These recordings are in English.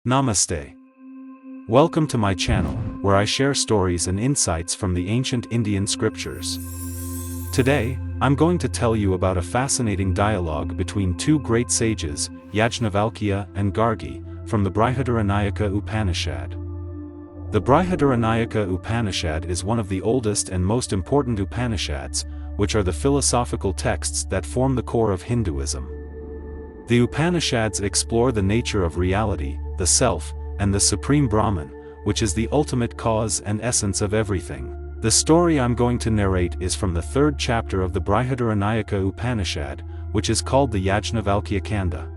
Namaste. Welcome to my channel, where I share stories and insights from the ancient Indian scriptures. Today, I'm going to tell you about a fascinating dialogue between two great sages, Yajnavalkya and Gargi, from the Brihadaranyaka Upanishad. The Brihadaranyaka Upanishad is one of the oldest and most important Upanishads, which are the philosophical texts that form the core of Hinduism. The Upanishads explore the nature of reality, the self, and the supreme Brahman, which is the ultimate cause and essence of everything. The story I'm going to narrate is from the third chapter of the Brihadaranyaka Upanishad, which is called the Yajnavalkya Kanda.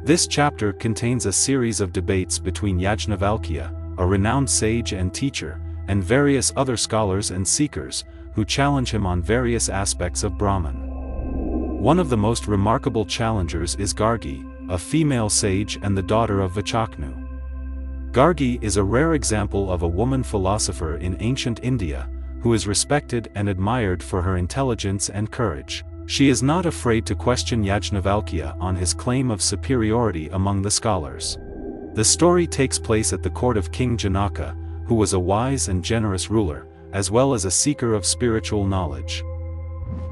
This chapter contains a series of debates between Yajnavalkya, a renowned sage and teacher, and various other scholars and seekers, who challenge him on various aspects of Brahman. One of the most remarkable challengers is Gargi, a female sage and the daughter of Vachaknu. Gargi is a rare example of a woman philosopher in ancient India, who is respected and admired for her intelligence and courage. She is not afraid to question Yajnavalkya on his claim of superiority among the scholars. The story takes place at the court of King Janaka, who was a wise and generous ruler, as well as a seeker of spiritual knowledge.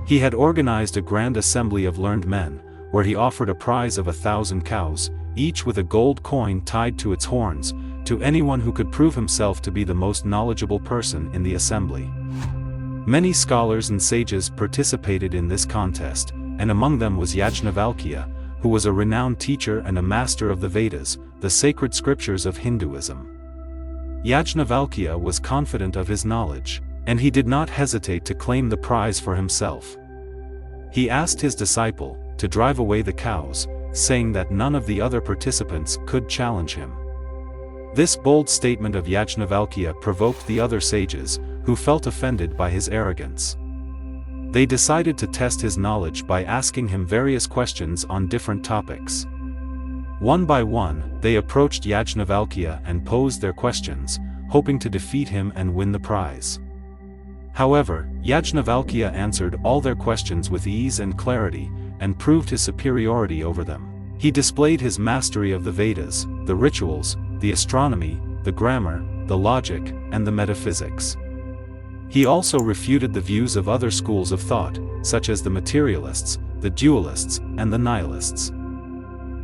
He had organized a grand assembly of learned men, where he offered a prize of 1,000 cows, each with a gold coin tied to its horns, to anyone who could prove himself to be the most knowledgeable person in the assembly. Many scholars and sages participated in this contest, and among them was Yajnavalkya, who was a renowned teacher and a master of the Vedas, the sacred scriptures of Hinduism. Yajnavalkya was confident of his knowledge, and he did not hesitate to claim the prize for himself. He asked his disciple to drive away the cows, saying that none of the other participants could challenge him. This bold statement of Yajnavalkya provoked the other sages, who felt offended by his arrogance. They decided to test his knowledge by asking him various questions on different topics. One by one, they approached Yajnavalkya and posed their questions, hoping to defeat him and win the prize. However, Yajnavalkya answered all their questions with ease and clarity, and proved his superiority over them. He displayed his mastery of the Vedas, the rituals, the astronomy, the grammar, the logic, and the metaphysics. He also refuted the views of other schools of thought, such as the materialists, the dualists, and the nihilists.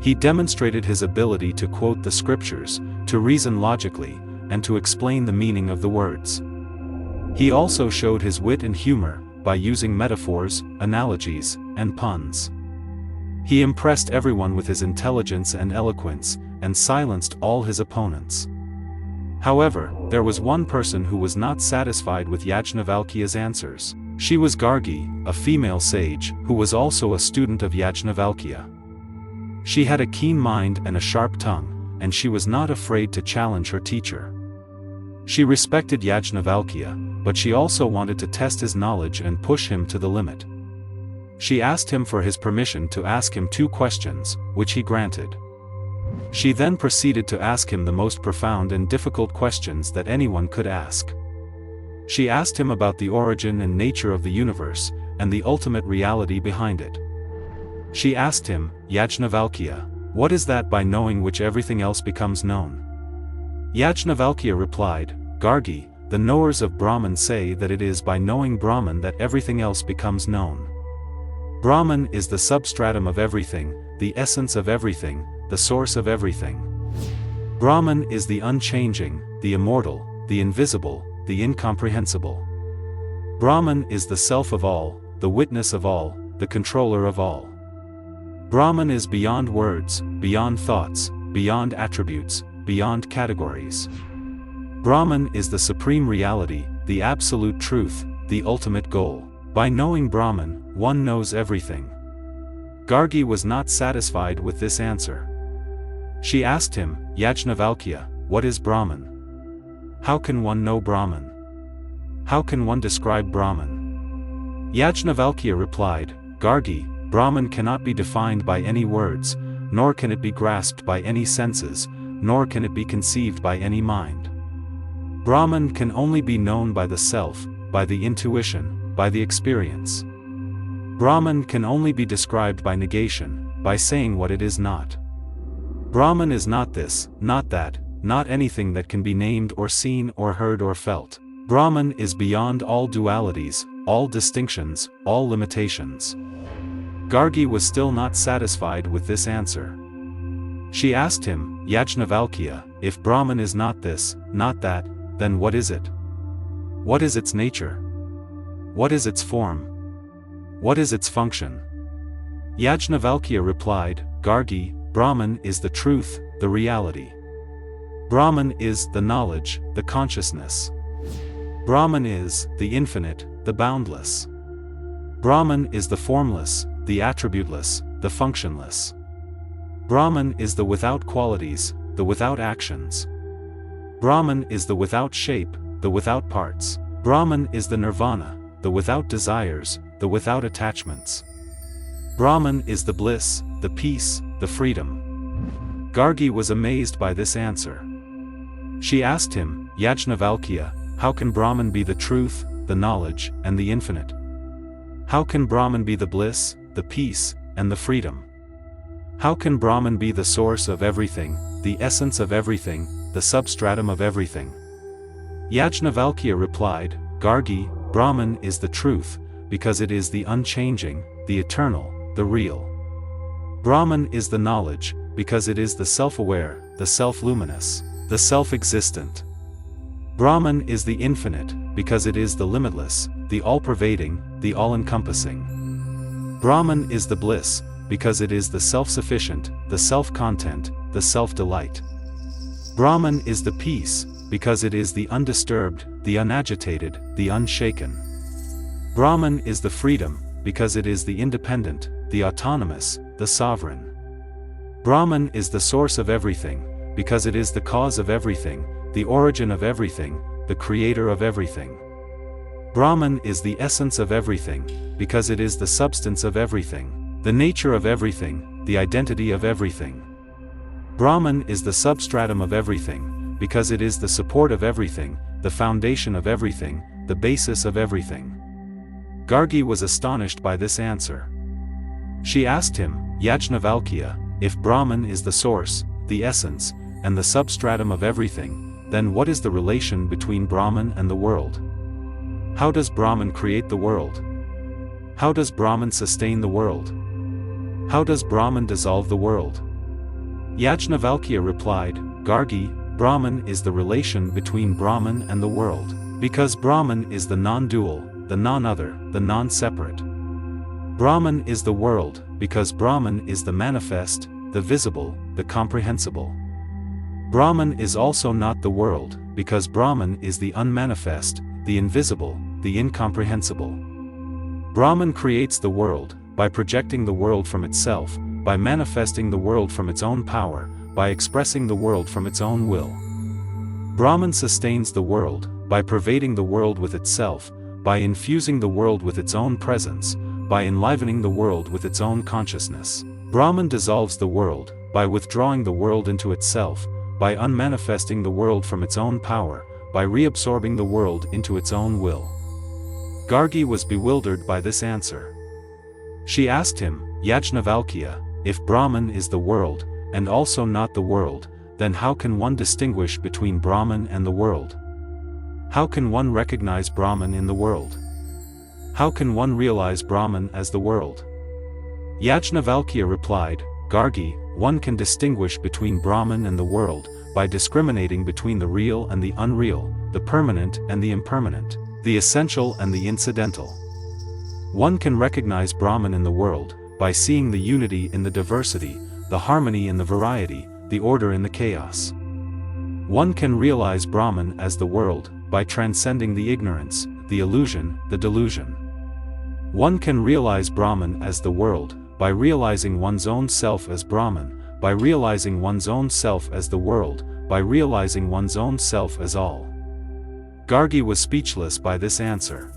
He demonstrated his ability to quote the scriptures, to reason logically, and to explain the meaning of the words. He also showed his wit and humor, by using metaphors, analogies, and puns. He impressed everyone with his intelligence and eloquence, and silenced all his opponents. However, there was one person who was not satisfied with Yajnavalkya's answers. She was Gargi, a female sage, who was also a student of Yajnavalkya. She had a keen mind and a sharp tongue, and she was not afraid to challenge her teacher. She respected Yajnavalkya, but she also wanted to test his knowledge and push him to the limit. She asked him for his permission to ask him 2 questions, which he granted. She then proceeded to ask him the most profound and difficult questions that anyone could ask. She asked him about the origin and nature of the universe, and the ultimate reality behind it. She asked him, Yajnavalkya, what is that by knowing which everything else becomes known? Yajnavalkya replied, Gargi, the knowers of Brahman say that it is by knowing Brahman that everything else becomes known. Brahman is the substratum of everything, the essence of everything, the source of everything. Brahman is the unchanging, the immortal, the invisible, the incomprehensible. Brahman is the self of all, the witness of all, the controller of all. Brahman is beyond words, beyond thoughts, beyond attributes, beyond categories. Brahman is the supreme reality, the absolute truth, the ultimate goal. By knowing Brahman, one knows everything. Gargi was not satisfied with this answer. She asked him, Yajnavalkya, what is Brahman? How can one know Brahman? How can one describe Brahman? Yajnavalkya replied, Gargi, Brahman cannot be defined by any words, nor can it be grasped by any senses, nor can it be conceived by any mind. Brahman can only be known by the self, by the intuition, by the experience. Brahman can only be described by negation, by saying what it is not. Brahman is not this, not that, not anything that can be named or seen or heard or felt. Brahman is beyond all dualities, all distinctions, all limitations. Gargi was still not satisfied with this answer. She asked him, Yajnavalkya, if Brahman is not this, not that, then what is it? What is its nature? What is its form? What is its function? Yajnavalkya replied, Gargi, Brahman is the truth, the reality. Brahman is the knowledge, the consciousness. Brahman is the infinite, the boundless. Brahman is the formless, the attributeless, the functionless. Brahman is the without qualities, the without actions. Brahman is the without shape, the without parts. Brahman is the nirvana, the without desires, the without attachments. Brahman is the bliss, the peace, the freedom. Gargi was amazed by this answer. She asked him, Yajnavalkya, how can Brahman be the truth, the knowledge, and the infinite? How can Brahman be the bliss, the peace, and the freedom? How can Brahman be the source of everything, the essence of everything, the substratum of everything? Yajnavalkya replied, Gargi, Brahman is the truth, because it is the unchanging, the eternal, the real. Brahman is the knowledge, because it is the self-aware, the self-luminous, the self-existent. Brahman is the infinite, because it is the limitless, the all-pervading, the all-encompassing. Brahman is the bliss, because it is the self-sufficient, the self-content, the self-delight. Brahman is the peace, because it is the undisturbed, the unagitated, the unshaken. Brahman is the freedom, because it is the independent, the autonomous, the sovereign. Brahman is the source of everything, because it is the cause of everything, the origin of everything, the creator of everything. Brahman is the essence of everything, because it is the substance of everything, the nature of everything, the identity of everything. Brahman is the substratum of everything, because it is the support of everything, the foundation of everything, the basis of everything. Gargi was astonished by this answer. She asked him, Yajnavalkya, if Brahman is the source, the essence, and the substratum of everything, then what is the relation between Brahman and the world? How does Brahman create the world? How does Brahman sustain the world? How does Brahman dissolve the world? Yajnavalkya replied, Gargi, Brahman is the relation between Brahman and the world, because Brahman is the non-dual, the non-other, the non-separate. Brahman is the world, because Brahman is the manifest, the visible, the comprehensible. Brahman is also not the world, because Brahman is the unmanifest, the invisible, the incomprehensible. Brahman creates the world, by projecting the world from itself, by manifesting the world from its own power, by expressing the world from its own will. Brahman sustains the world, by pervading the world with itself, by infusing the world with its own presence, by enlivening the world with its own consciousness. Brahman dissolves the world, by withdrawing the world into itself, by unmanifesting the world from its own power, by reabsorbing the world into its own will. Gargi was bewildered by this answer. She asked him, Yajnavalkya, if Brahman is the world, and also not the world, then how can one distinguish between Brahman and the world? How can one recognize Brahman in the world? How can one realize Brahman as the world? Yajnavalkya replied, Gargi, one can distinguish between Brahman and the world, by discriminating between the real and the unreal, the permanent and the impermanent, the essential and the incidental. One can recognize Brahman in the world, by seeing the unity in the diversity, the harmony in the variety, the order in the chaos. One can realize Brahman as the world, by transcending the ignorance, the illusion, the delusion. One can realize Brahman as the world, by realizing one's own self as Brahman, by realizing one's own self as the world, by realizing one's own self as all. Gargi was speechless by this answer.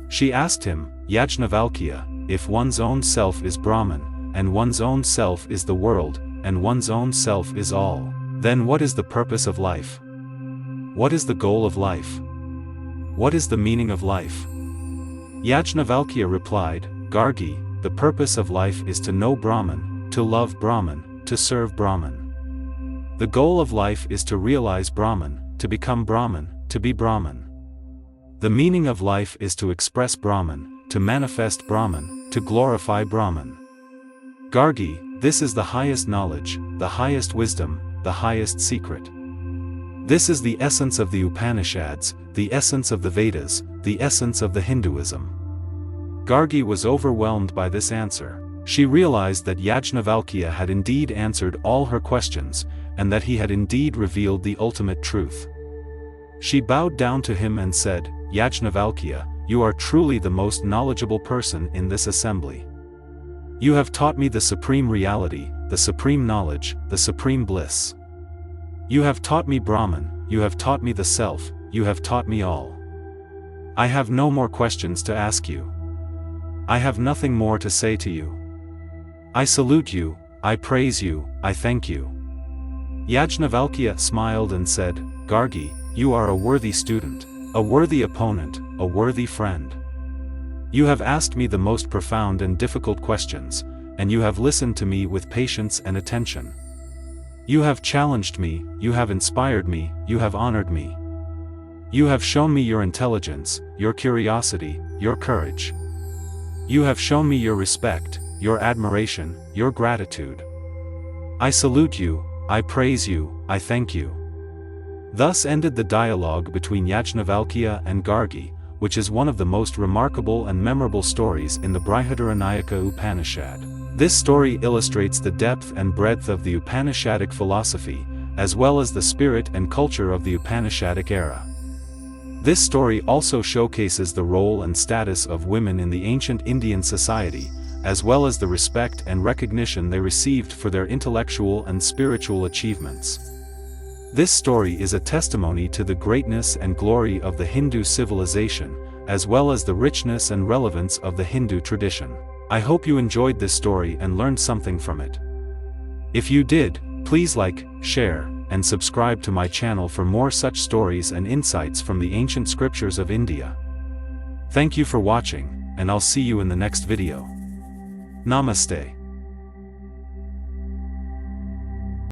She asked him, Yajnavalkya, if one's own self is Brahman, and one's own self is the world, and one's own self is all, then what is the purpose of life? What is the goal of life? What is the meaning of life? Yajnavalkya replied, Gargi, the purpose of life is to know Brahman, to love Brahman, to serve Brahman. The goal of life is to realize Brahman, to become Brahman, to be Brahman. The meaning of life is to express Brahman, to manifest Brahman, to glorify Brahman. Gargi, this is the highest knowledge, the highest wisdom, the highest secret. This is the essence of the Upanishads, the essence of the Vedas, the essence of the Hinduism. Gargi was overwhelmed by this answer. She realized that Yajnavalkya had indeed answered all her questions, and that he had indeed revealed the ultimate truth. She bowed down to him and said, "Yajnavalkya, you are truly the most knowledgeable person in this assembly. You have taught me the supreme reality, the supreme knowledge, the supreme bliss. You have taught me Brahman, you have taught me the self, you have taught me all. I have no more questions to ask you. I have nothing more to say to you. I salute you, I praise you, I thank you." Yajnavalkya smiled and said, "Gargi, you are a worthy student, a worthy opponent, a worthy friend. You have asked me the most profound and difficult questions, and you have listened to me with patience and attention. You have challenged me, you have inspired me, you have honored me. You have shown me your intelligence, your curiosity, your courage. You have shown me your respect, your admiration, your gratitude. I salute you, I praise you, I thank you." Thus ended the dialogue between Yajnavalkya and Gargi, which is one of the most remarkable and memorable stories in the Brihadaranyaka Upanishad. This story illustrates the depth and breadth of the Upanishadic philosophy, as well as the spirit and culture of the Upanishadic era. This story also showcases the role and status of women in the ancient Indian society, as well as the respect and recognition they received for their intellectual and spiritual achievements. This story is a testimony to the greatness and glory of the Hindu civilization, as well as the richness and relevance of the Hindu tradition. I hope you enjoyed this story and learned something from it. If you did, please like, share, and subscribe to my channel for more such stories and insights from the ancient scriptures of India. Thank you for watching, and I'll see you in the next video. Namaste.